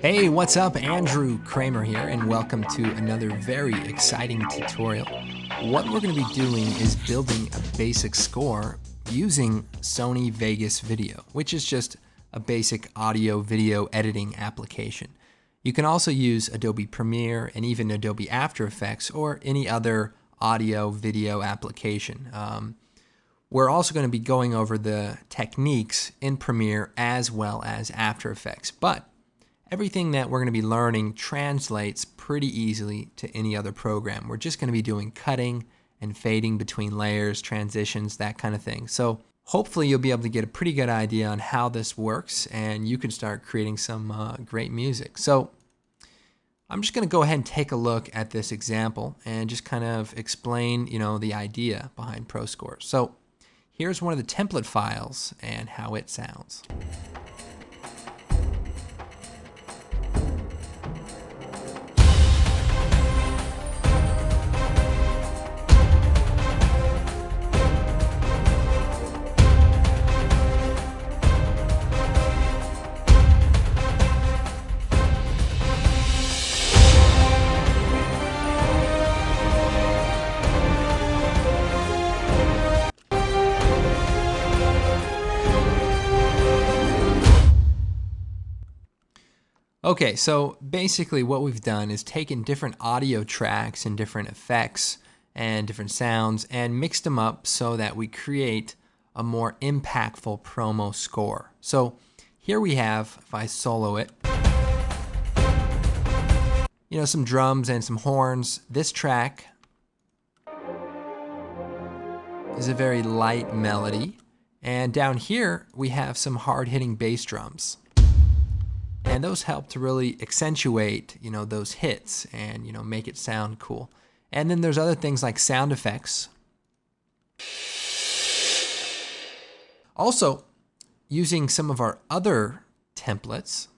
Hey, what's up? Andrew Kramer here, and welcome to another very exciting tutorial. What we're going to be doing is building a basic score using Sony Vegas Video, which is just a basic audio video editing application. You can also use Adobe Premiere and even Adobe After Effects or any other audio video application. We're also going to be going over the techniques in Premiere as well as After Effects, but everything that we're going to be learning translates pretty easily to any other program. We're just going to be doing cutting and fading between layers, transitions, that kind of thing. So hopefully you'll be able to get a pretty good idea on how this works and you can start creating some great music. So I'm just going to go ahead and take a look at this example and just kind of explain, the idea behind ProScore. So here's one of the template files and how it sounds. Okay, so basically what we've done is taken different audio tracks and different effects and different sounds and mixed them up so that we create a more impactful promo score. So here we have, if I solo it, some drums and some horns. This track is a very light melody. And down here we have some hard-hitting bass drums. And those help to really accentuate, those hits and, make it sound cool. And then there's other things like sound effects. Also, using some of our other templates,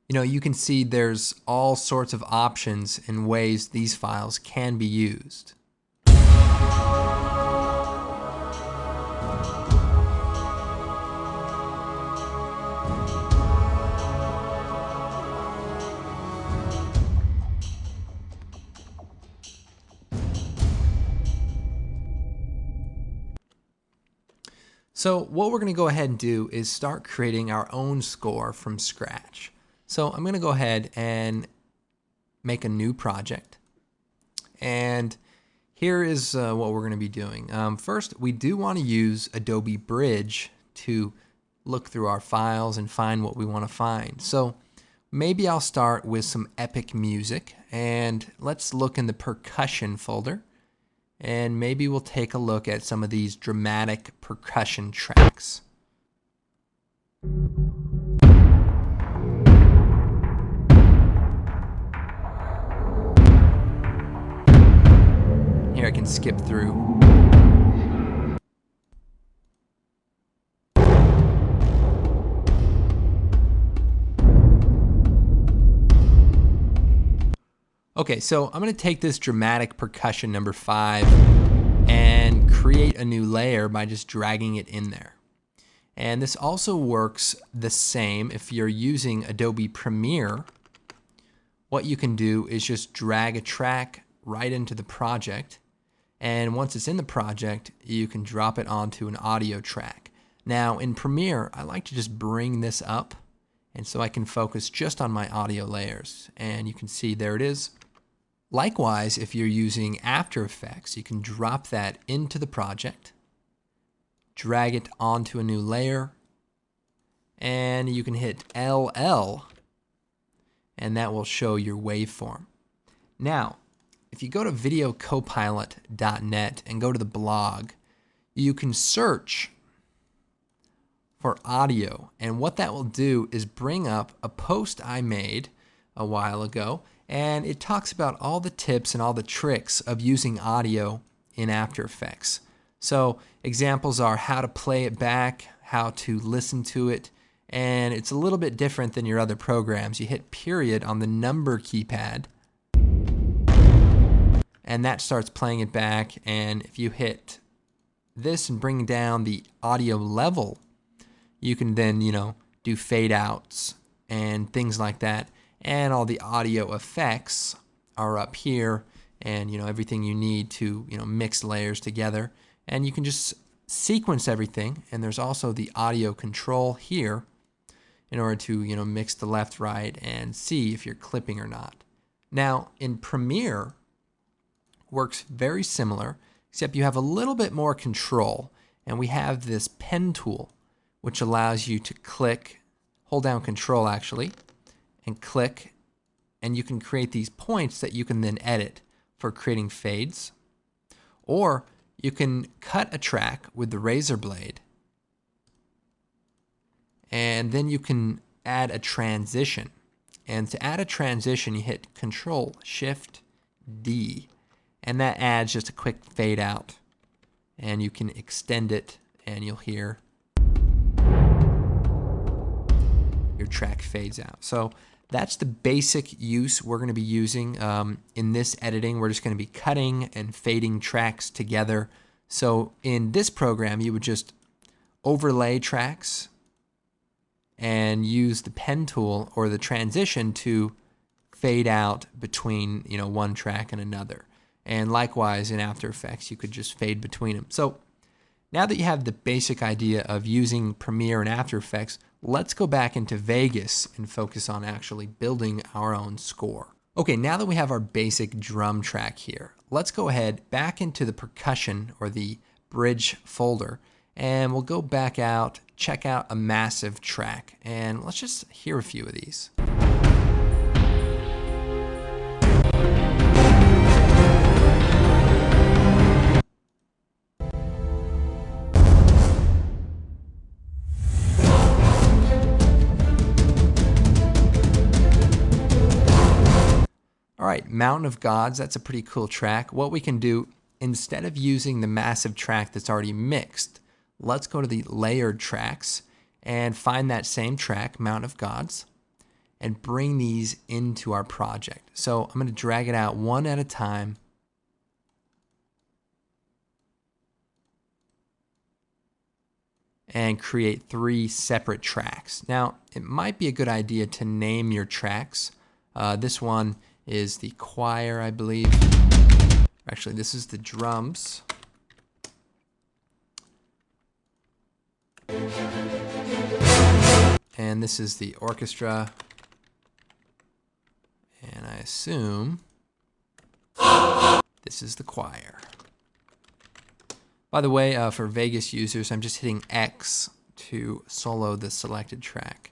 you can see there's all sorts of options and ways these files can be used. So what we're going to go ahead and do is start creating our own score from scratch. So I'm going to go ahead and make a new project. And here is what we're going to be doing. First, we do want to use Adobe Bridge to look through our files and find what we want to find. So maybe I'll start with some epic music, and let's look in the percussion folder. And maybe we'll take a look at some of these dramatic percussion tracks. Here I can skip through. Okay, so I'm going to take this dramatic percussion number 5 and create a new layer by just dragging it in there. And this also works the same if you're using Adobe Premiere. What you can do is just drag a track right into the project, and once it's in the project, you can drop it onto an audio track. Now in Premiere, I like to just bring this up, and so I can focus just on my audio layers, and you can see there it is. Likewise, if you're using After Effects, you can drop that into the project, drag it onto a new layer, and you can hit LL, and that will show your waveform. Now, if you go to videocopilot.net and go to the blog, you can search for audio, and what that will do is bring up a post I made a while ago, and it talks about all the tips and all the tricks of using audio in After Effects. So examples are how to play it back, how to listen to it, and it's a little bit different than your other programs. You hit period on the number keypad, and that starts playing it back, and if you hit this and bring down the audio level, you can then, do fade outs and things like that. And all the audio effects are up here, and everything you need to mix layers together. And you can just sequence everything. And there's also the audio control here in order to mix the left, right, and see if you're clipping or not. Now in Premiere, works very similar, except you have a little bit more control. And we have this pen tool, which allows you to click, hold down Control actually, and click, and you can create these points that you can then edit for creating fades. Or you can cut a track with the razor blade, and then you can add a transition. And to add a transition, you hit Control Shift D, and that adds just a quick fade out. And you can extend it, and you'll hear your track fades out. So that's the basic use we're going to be using in this editing. We're just going to be cutting and fading tracks together. So in this program, you would just overlay tracks and use the pen tool or the transition to fade out between one track and another. And likewise in After Effects, you could just fade between them. So now that you have the basic idea of using Premiere and After Effects, let's go back into Vegas and focus on actually building our own score. Okay, now that we have our basic drum track here, let's go ahead back into the percussion or the bridge folder, and we'll go back out, check out a massive track, and let's just hear a few of these. All right, Mountain of Gods, that's a pretty cool track. What we can do, instead of using the massive track that's already mixed, let's go to the layered tracks and find that same track, Mountain of Gods, and bring these into our project. So I'm going to drag it out one at a time. And create 3 separate tracks. Now, it might be a good idea to name your tracks. This one is the choir, I believe. Actually, this is the drums. And this is the orchestra. And I assume this is the choir. By the way, for Vegas users, I'm just hitting X to solo the selected track.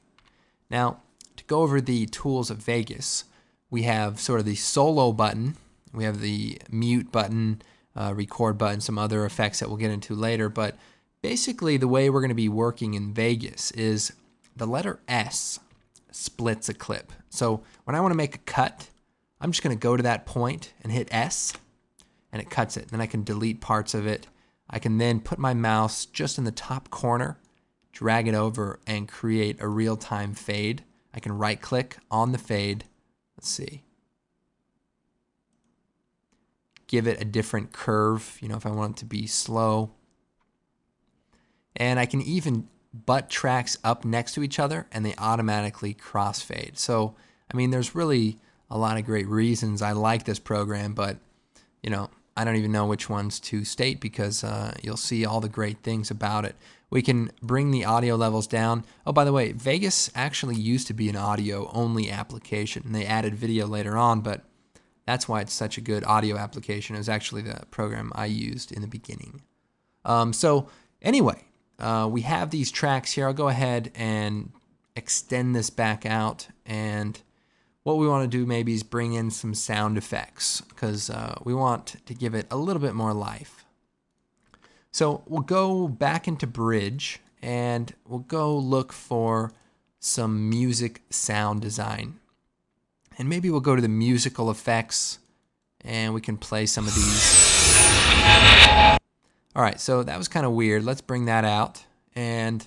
Now, to go over the tools of Vegas, we have sort of the solo button, we have the mute button, record button, some other effects that we'll get into later, but basically the way we're going to be working in Vegas is the letter S splits a clip. So when I want to make a cut, I'm just going to go to that point and hit S, and it cuts it. Then I can delete parts of it. I can then put my mouse just in the top corner, drag it over, and create a real-time fade. I can right-click on the fade. Let's see. Give it a different curve, if I want it to be slow. And I can even butt tracks up next to each other, and they automatically crossfade. So, I mean, there's really a lot of great reasons I like this program, but, I don't even know which ones to state because you'll see all the great things about it. We can bring the audio levels down. Oh, by the way, Vegas actually used to be an audio-only application, and they added video later on, but that's why it's such a good audio application. It was actually the program I used in the beginning. So anyway, we have these tracks here. I'll go ahead and extend this back out, and what we want to do maybe is bring in some sound effects because we want to give it a little bit more life. So we'll go back into Bridge and we'll go look for some music sound design. And maybe we'll go to the musical effects and we can play some of these. All right, so that was kind of weird. Let's bring that out and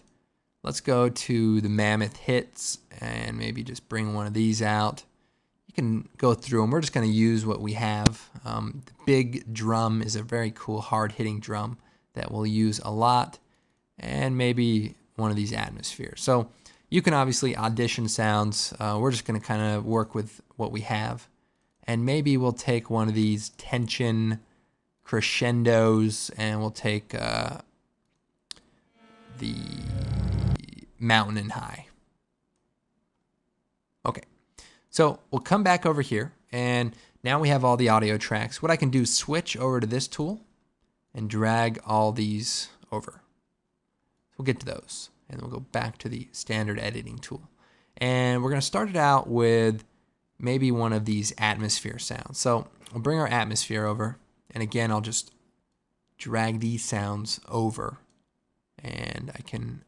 let's go to the Mammoth Hits and maybe just bring one of these out. You can go through them. We're just going to use what we have. The big drum is a very cool hard-hitting drum that we'll use a lot, and maybe one of these atmospheres. So You can obviously audition sounds. We're just going to kind of work with what we have. And maybe we'll take one of these tension crescendos and we'll take the mountain and high. Okay, so we'll come back over here and now we have all the audio tracks. What I can do is switch over to this tool and drag all these over. We'll get to those and we'll go back to the standard editing tool. And we're going to start it out with maybe one of these atmosphere sounds. So we'll bring our atmosphere over, and again I'll just drag these sounds over and I can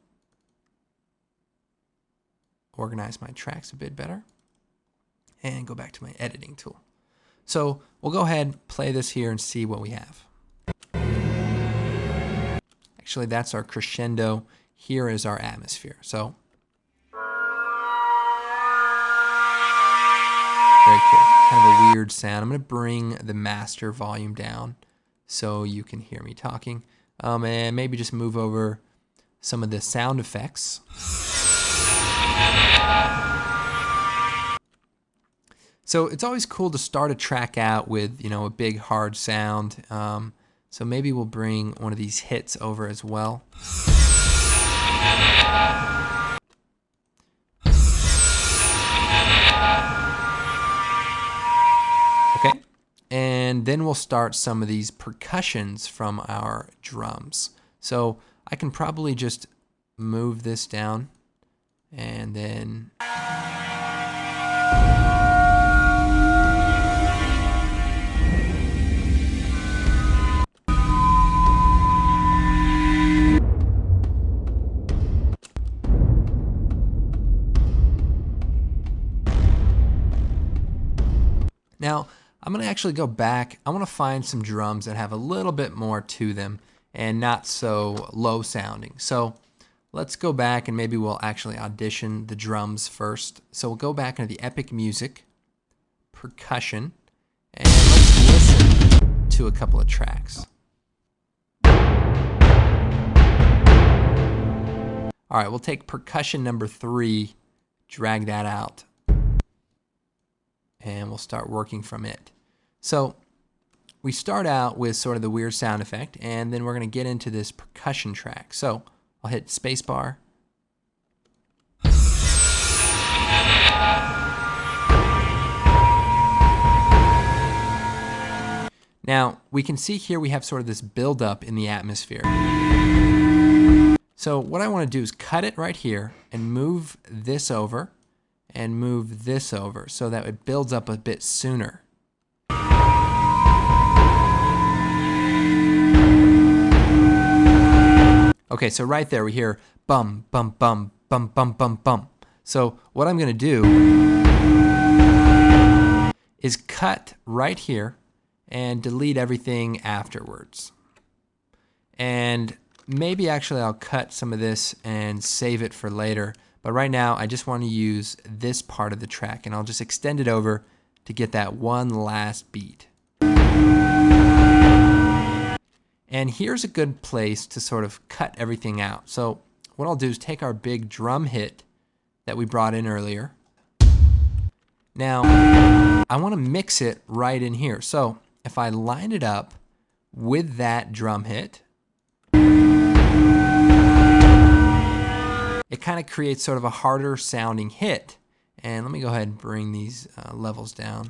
organize my tracks a bit better and go back to my editing tool. So we'll go ahead and play this here and see what we have. Actually, that's our crescendo. Here is our atmosphere. So very cool. Kind of a weird sound. I'm going to bring the master volume down so you can hear me talking. And maybe just move over some of the sound effects. So it's always cool to start a track out with, a big hard sound. So maybe we'll bring one of these hits over as well. Okay, and then we'll start some of these percussions from our drums. So I can probably just move this down and then now, I'm going to actually go back. I want to find some drums that have a little bit more to them and not so low sounding. So let's go back and maybe we'll actually audition the drums first. So we'll go back into the Epic Music, Percussion, and let's listen to a couple of tracks. All right, we'll take percussion number 3, drag that out, and we'll start working from it. So we start out with sort of the weird sound effect, and then we're going to get into this percussion track. So I'll hit spacebar. Now we can see here we have sort of this buildup in the atmosphere. So what I want to do is cut it right here and move this over and move this over so that it builds up a bit sooner. Okay, so right there we hear bum, bum, bum, bum, bum, bum, bum. So what I'm going to do is cut right here and delete everything afterwards. And maybe actually I'll cut some of this and save it for later. But right now I just want to use this part of the track and I'll just extend it over to get that one last beat. And here's a good place to sort of cut everything out. So what I'll do is take our big drum hit that we brought in earlier. Now I want to mix it right in here. So if I line it up with that drum hit, it kind of creates sort of a harder sounding hit. And let me go ahead and bring these levels down.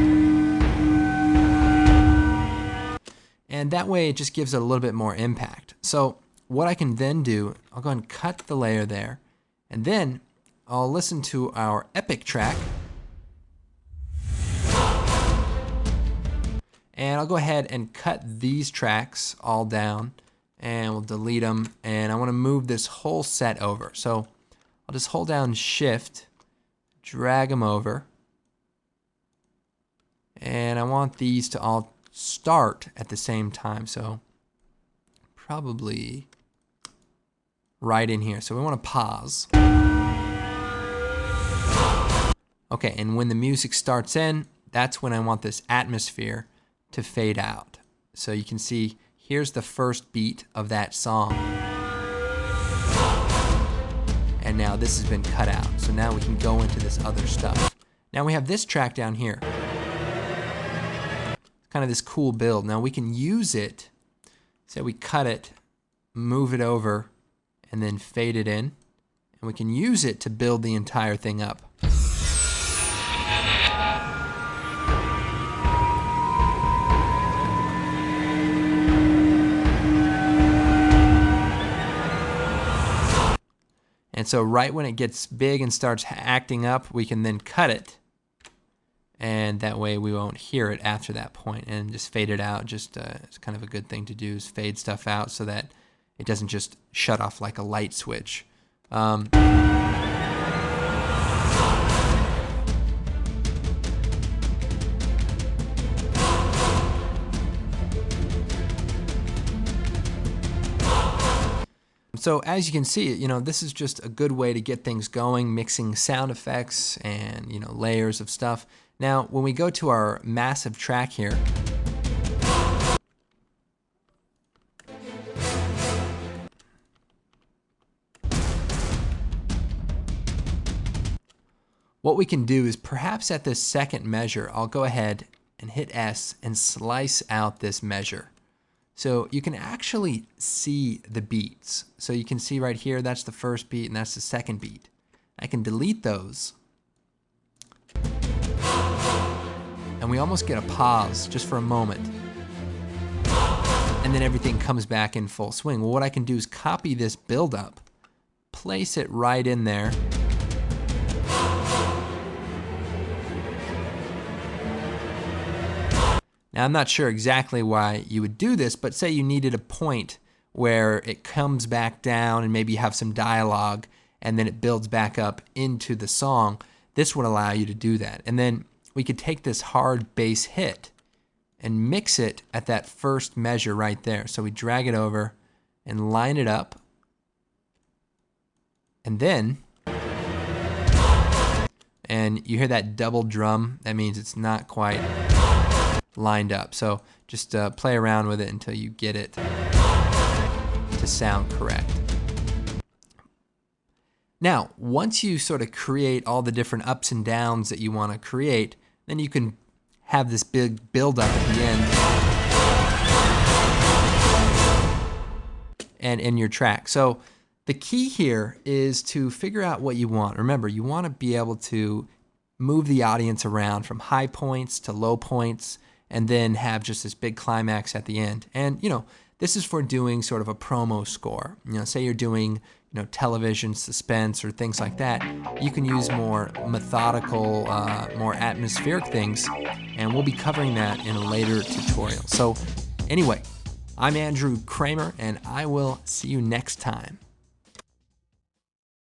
And that way it just gives it a little bit more impact. So what I can then do, I'll go ahead and cut the layer there. And then I'll listen to our epic track. And I'll go ahead and cut these tracks all down. And we'll delete them. And I want to move this whole set over. So I'll just hold down Shift, drag them over. And I want these to all start at the same time. So probably right in here. So we want to pause. Okay, and when the music starts in, that's when I want this atmosphere to fade out. So you can see here's the first beat of that song. And now this has been cut out. So now we can go into this other stuff. Now we have this track down here. Kind of this cool build. Now we can use it, say we cut it, move it over, and then fade it in. And we can use it to build the entire thing up. And so right when it gets big and starts acting up, we can then cut it. And that way we won't hear it after that point, and just fade it out. Just it's kind of a good thing to do, is fade stuff out so that it doesn't just shut off like a light switch. So as you can see, this is just a good way to get things going, mixing sound effects and, layers of stuff. Now, when we go to our massive track here, what we can do is perhaps at this second measure, I'll go ahead and hit S and slice out this measure. So you can actually see the beats. So you can see right here, that's the first beat and that's the second beat. I can delete those. And we almost get a pause just for a moment. And then everything comes back in full swing. Well, what I can do is copy this build-up, place it right in there. Now, I'm not sure exactly why you would do this, but say you needed a point where it comes back down and maybe you have some dialogue and then it builds back up into the song. This would allow you to do that. And then we could take this hard bass hit and mix it at that first measure right there. So we drag it over and line it up. And then, and you hear that double drum, that means it's not quite lined up. So just play around with it until you get it to sound correct. Now, once you sort of create all the different ups and downs that you want to create, then you can have this big build up at the end and in your track. So the key here is to figure out what you want. Remember, you want to be able to move the audience around from high points to low points, and then have just this big climax at the end. And this is for doing sort of a promo score. Say you're doing television suspense or things like that. You can use more methodical, more atmospheric things, and we'll be covering that in a later tutorial. So anyway, I'm Andrew Kramer, and I will see you next time.